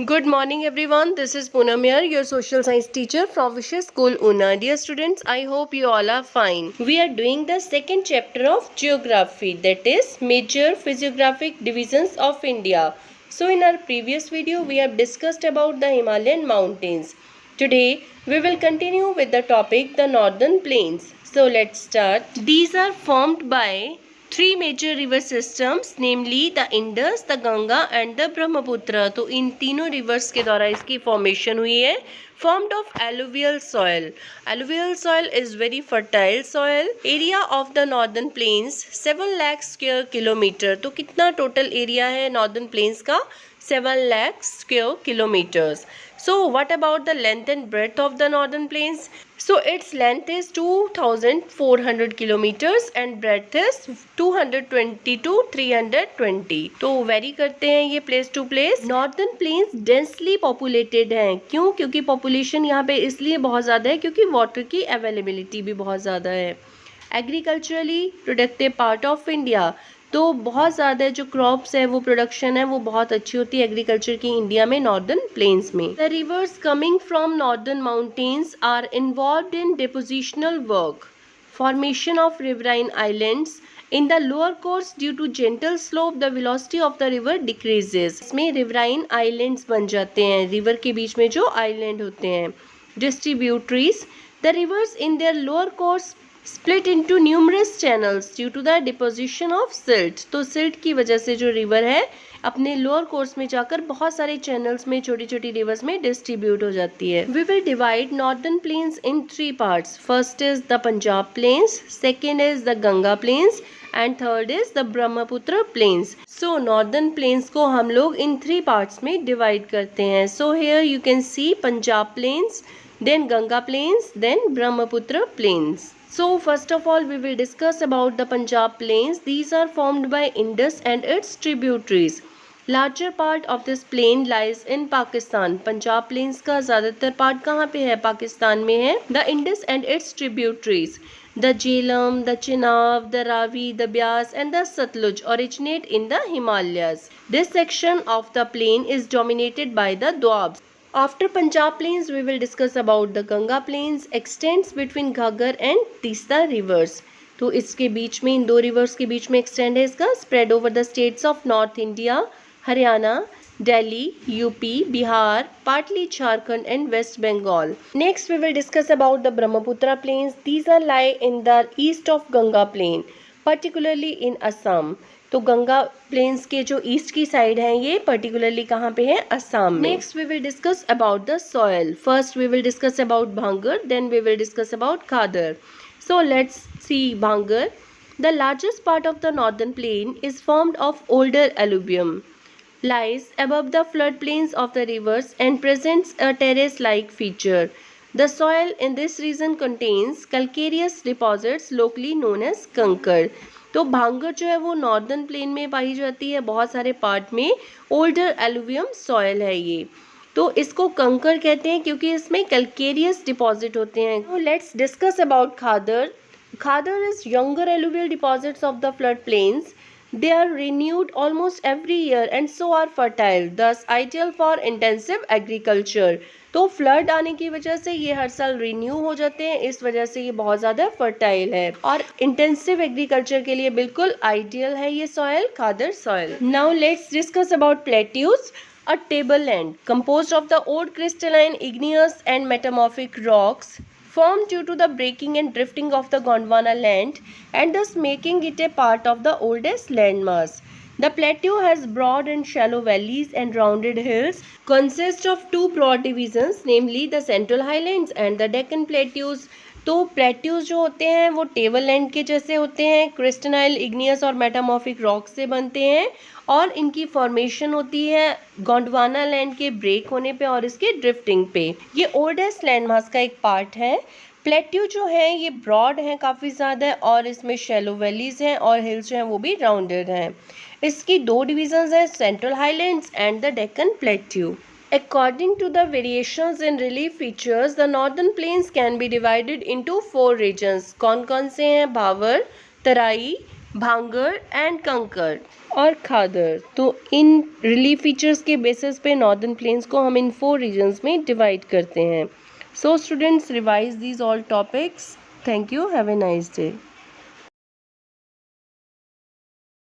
Good morning everyone. This is Poonam here, your social science teacher from Vishya School Una. Dear students, I hope you all are fine. We are doing the second chapter of geography, that is major physiographic divisions of India. So in our previous video we have discussed about the Himalayan mountains. Today we will continue with the topic the northern plains. So let's start. These are formed by three major river systems, namely the Indus, the Ganga and the Brahmaputra. तो इन तीनों rivers के द्वारा इसकी formation हुई है, formed of alluvial soil. Alluvial soil is very fertile soil. Area of the northern plains 7 lakh square kilometer. तो कितना total area है northern plains का? 7 lakh square kilometers. So what about the length and breadth of the northern plains? So its length is 2400 kilometers and breadth is 220 to 320. तो very करते हैं ये place to place. Northern plains densely populated हैं. क्यों? क्योंकि population यहाँ पे इसलिए बहुत ज़्यादा है क्योंकि वाटर की अवेलेबिलिटी भी बहुत ज़्यादा है. Agriculturally productive part of India. तो बहुत ज़्यादा जो क्रॉप्स है वो प्रोडक्शन है वो बहुत अच्छी होती है एग्रीकल्चर की इंडिया में नॉर्दर्न प्लेन्स में. The rivers coming from northern mountains are involved in depositional work, formation of riverine islands. In the lower course, due to gentle slope, the velocity of the river decreases. इसमें riverine islands बन जाते हैं, river के बीच में जो island होते हैं. Distributaries. The rivers in their lower course split into numerous channels due to the deposition of silt. तो silt की वजह से जो रिवर है अपने लोअर कोर्स में जाकर बहुत सारे चैनल्स में छोटी छोटी रिवर्स में डिस्ट्रीब्यूट हो जाती है. We will divide northern plains in 3 parts. First is the Punjab plains, second is the Ganga plains and third is the Brahmaputra plains. So northern plains को हम लोग इन 3 पार्ट्स में डिवाइड करते हैं. So here you can see Punjab plains, then Ganga plains, then Brahmaputra plains. So first of all we will discuss about the Punjab plains. These are formed by Indus and its tributaries. Larger part of this plain lies in Pakistan. Punjab plains का ज़्यादातर part कहाँ पे है? पाकिस्तान में है. The Indus and its tributaries, the Jhelum, the Chenab, the Ravi, the Beas and the Satluj originate in the Himalayas. This section of the plain is dominated by the Doabs. After Punjab plains, we will discuss about the Ganga plains, extends between Ghaggar and Tista rivers. तो इसके बीच में इन दो reverse के बीच में extend है इसका. Spread over the states of north India, Haryana, Delhi, UP, Bihar, partly Jharkhand and West Bengal. Next we will discuss about the Brahmaputra plains. These are lie in the east of Ganga plain, particularly in Assam. तो Ganga planes के जो east की side है ये particularly कहाँ पे है? असम में. Next we will discuss about the soil. First we will discuss about bhangar, then we will discuss about khadar. So let's see bhangar. The largest part of the northern plain is formed of older alluvium, lies above the floodplains of the rivers and presents a terrace-like feature. The soil in this region contains calcareous deposits locally known as कंकड़. तो भांगर जो है वो northern plain में पाई जाती है, बहुत सारे पार्ट में ओल्डर एलुवियम सॉयल है ये. तो इसको कंकड़ कहते हैं क्योंकि इसमें कैल्केरियस डिपॉजिट होते हैं. Let's discuss about Khadar. Khadar is younger alluvial deposits of the flood plains. They are renewed almost every year and so are fertile, thus ideal for intensive agriculture. तो फ्लड आने की वजह से ये हर साल रिन्यू हो जाते हैं, इस वजह से ये बहुत ज़्यादा फर्टाइल है और इंटेंसिव एग्रीकल्चर के लिए बिल्कुल आइडियल है ये soil, khadar soil. Now let's discuss about plateaus. A tableland composed of the old crystalline, igneous and metamorphic rocks formed due to the breaking and drifting of the Gondwana land and thus making it a part of the oldest landmass. The plateau has broad and shallow valleys and rounded hills, consists of 2 broad divisions, namely the Central Highlands and the Deccan Plateaus. तो plateaus जो होते हैं वो table land के जैसे होते हैं, क्रिस्टनाइल, igneous और मेटामॉर्फिक रॉक से बनते हैं और इनकी फॉर्मेशन होती है गोंडवाना लैंड के ब्रेक होने पे और इसके ड्रिफ्टिंग पे. ये ओल्डेस्ट लैंडमास का एक पार्ट है. प्लेट्यू जो है ये ब्रॉड है काफ़ी ज़्यादा और इसमें शैलो वैलीज हैं और हिल्स जो हैं वो भी राउंडेड हैं. इसकी 2 डिविजन्स हैं, central highlands and the Deccan plateau. According to the variations in relief features, the northern plains can be divided into 4 regions. कौन कौन से हैं? भावर, तराई, भांगर एंड कंकर और खादर। तो इन रिलीफ फीचर्स के बेसिस पे नॉर्दर्न प्लेन्स को हम इन 4 रीजन्स में डिवाइड करते हैं। So students, revise these all topics. Thank you, have a nice day.